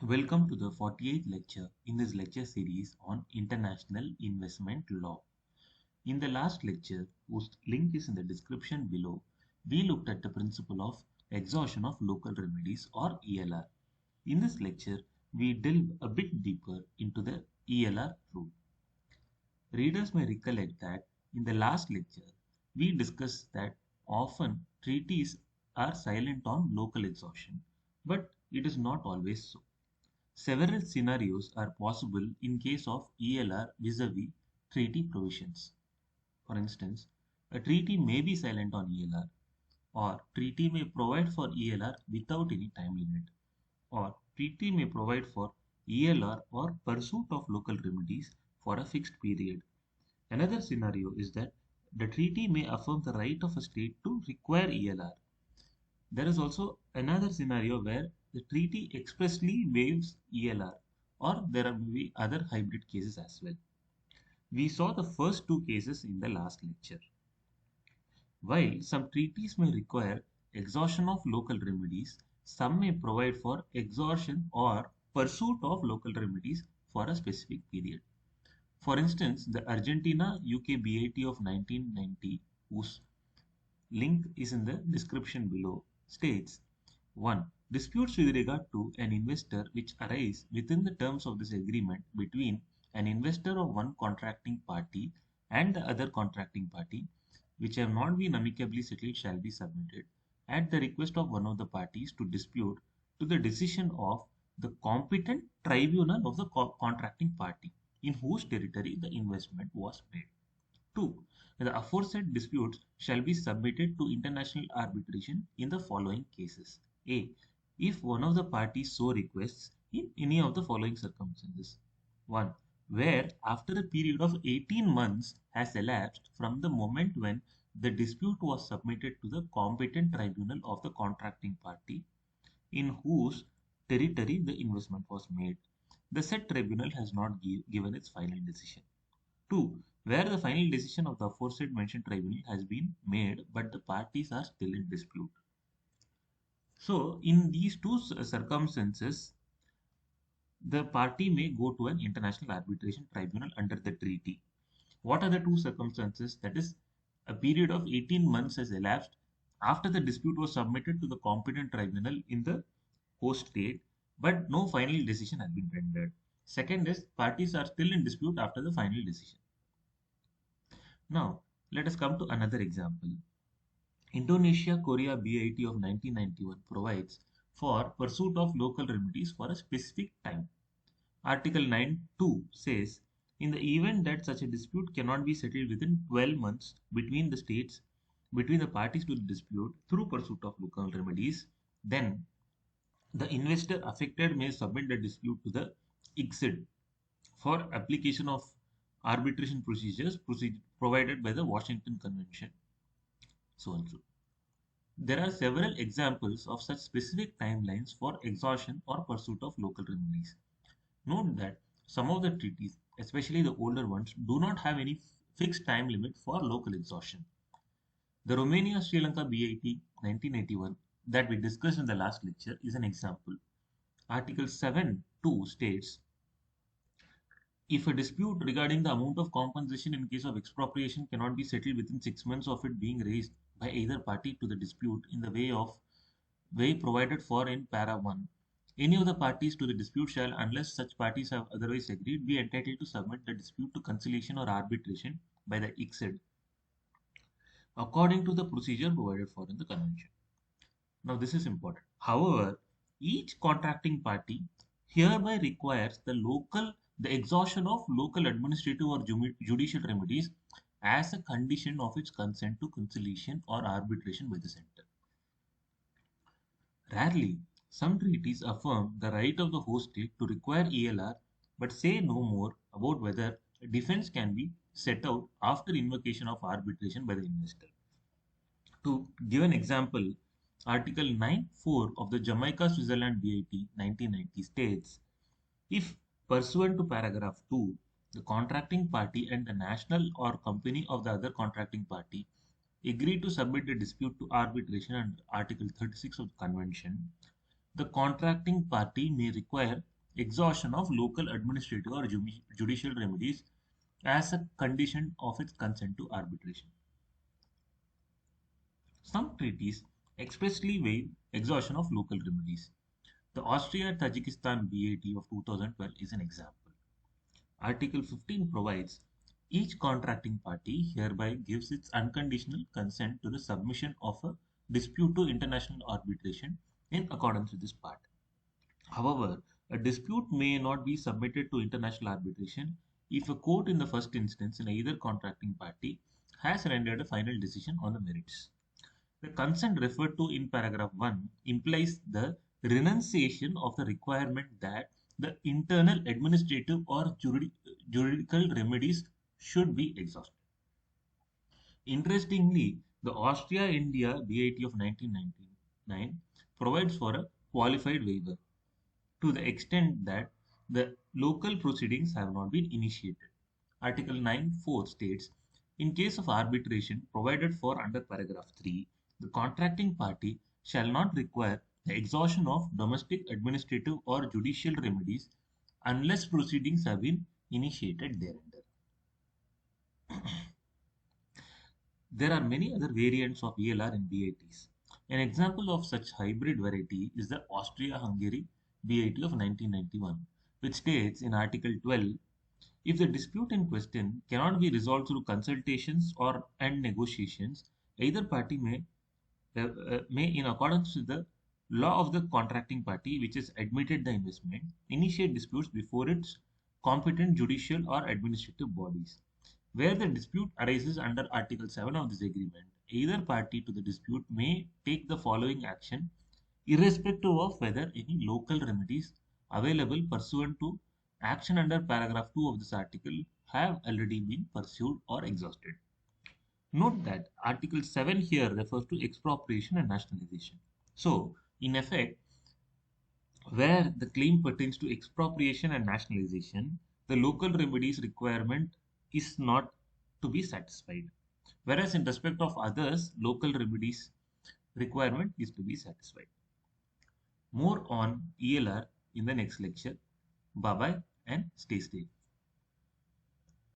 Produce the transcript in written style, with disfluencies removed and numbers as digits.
Welcome to the 48th lecture in this lecture series on international investment law. In the last lecture, whose link is in the description below, we looked at the principle of exhaustion of local remedies or ELR. In this lecture, we delve a bit deeper into the ELR rule. Readers may recollect that in the last lecture, we discussed that often treaties are silent on local exhaustion, but it is not always so. Several scenarios are possible in case of ELR vis-a-vis treaty provisions. For instance, a treaty may be silent on ELR, or treaty may provide for ELR without any time limit, or treaty may provide for ELR or pursuit of local remedies for a fixed period. Another scenario is that the treaty may affirm the right of a state to require ELR. There is also another scenario where the treaty expressly waives ELR, or there may be other hybrid cases as well. We saw the first two cases in the last lecture. While some treaties may require exhaustion of local remedies, some may provide for exhaustion or pursuit of local remedies for a specific period. For instance, the Argentina UK BIT of 1990, whose link is in the description below, states 1. Disputes with regard to an investor which arise within the terms of this agreement between an investor of one contracting party and the other contracting party, which have not been amicably settled, shall be submitted at the request of one of the parties to dispute to the decision of the competent tribunal of the contracting party in whose territory the investment was made. 2. The aforesaid disputes shall be submitted to international arbitration in the following cases. A. If one of the parties so requests in any of the following circumstances. 1. Where after a period of 18 months has elapsed from the moment when the dispute was submitted to the competent tribunal of the contracting party in whose territory the investment was made, the said tribunal has not given its final decision. 2. Where the final decision of the aforesaid mentioned tribunal has been made but the parties are still in dispute. So, in these two circumstances, the party may go to an international arbitration tribunal under the treaty. What are the two circumstances? That is, a period of 18 months has elapsed after the dispute was submitted to the competent tribunal in the host state, but no final decision has been rendered. Second is, parties are still in dispute after the final decision. Now, let us come to another example. Indonesia Korea BIT of 1991 provides for pursuit of local remedies for a specific time. Article 9(2) says, in the event that such a dispute cannot be settled within 12 months between the parties to the dispute through pursuit of local remedies, then the investor affected may submit the dispute to the ICSID for application of arbitration procedures provided by the Washington Convention, so and so. There are several examples of such specific timelines for exhaustion or pursuit of local remedies. Note that some of the treaties, especially the older ones, do not have any fixed time limit for local exhaustion. The Romania-Sri Lanka BIT 1981 that we discussed in the last lecture is an example. Article 7(2) states, if a dispute regarding the amount of compensation in case of expropriation cannot be settled within 6 months of it being raised by either party to the dispute in the way provided for in para 1, any of the parties to the dispute shall, unless such parties have otherwise agreed, be entitled to submit the dispute to conciliation or arbitration by the ICSID according to the procedure provided for in the convention. Now, this is important. However, each contracting party hereby requires the exhaustion of local administrative or judicial remedies as a condition of its consent to conciliation or arbitration by the center. Rarely, some treaties affirm the right of the host state to require ELR but say no more about whether a defense can be set out after invocation of arbitration by the investor. To give an example, Article 9(4) of the Jamaica Switzerland BIT 1990 states, if pursuant to paragraph 2, the contracting party and the national or company of the other contracting party agree to submit the dispute to arbitration under Article 36 of the Convention, the contracting party may require exhaustion of local administrative or judicial remedies as a condition of its consent to arbitration. Some treaties expressly waive exhaustion of local remedies. The Austria-Tajikistan BAT of 2012 is an example. Article 15 provides each contracting party hereby gives its unconditional consent to the submission of a dispute to international arbitration in accordance with this part. However, a dispute may not be submitted to international arbitration if a court in the first instance in either contracting party has rendered a final decision on the merits. The consent referred to in paragraph 1 implies the renunciation of the requirement that the internal administrative or juridical remedies should be exhausted. Interestingly, the Austria-India BAT of 1999 provides for a qualified waiver to the extent that the local proceedings have not been initiated. Article 9(4) states, in case of arbitration provided for under paragraph 3, the contracting party shall not require the exhaustion of domestic, administrative, or judicial remedies unless proceedings have been initiated thereunder. There are many other variants of ELR and BATs. An example of such hybrid variety is the Austria-Hungary BAT of 1991, which states in Article 12, if the dispute in question cannot be resolved through consultations or and negotiations, either party may, in accordance with the law of the contracting party which has admitted the investment, initiate disputes before its competent judicial or administrative bodies. Where the dispute arises under Article 7 of this agreement, either party to the dispute may take the following action, irrespective of whether any local remedies available pursuant to action under paragraph 2 of this article have already been pursued or exhausted. Note that Article 7 here refers to expropriation and nationalization. So, in effect, where the claim pertains to expropriation and nationalization, the local remedies requirement is not to be satisfied. Whereas in respect of others, local remedies requirement is to be satisfied. More on ELR in the next lecture. Bye bye and stay safe.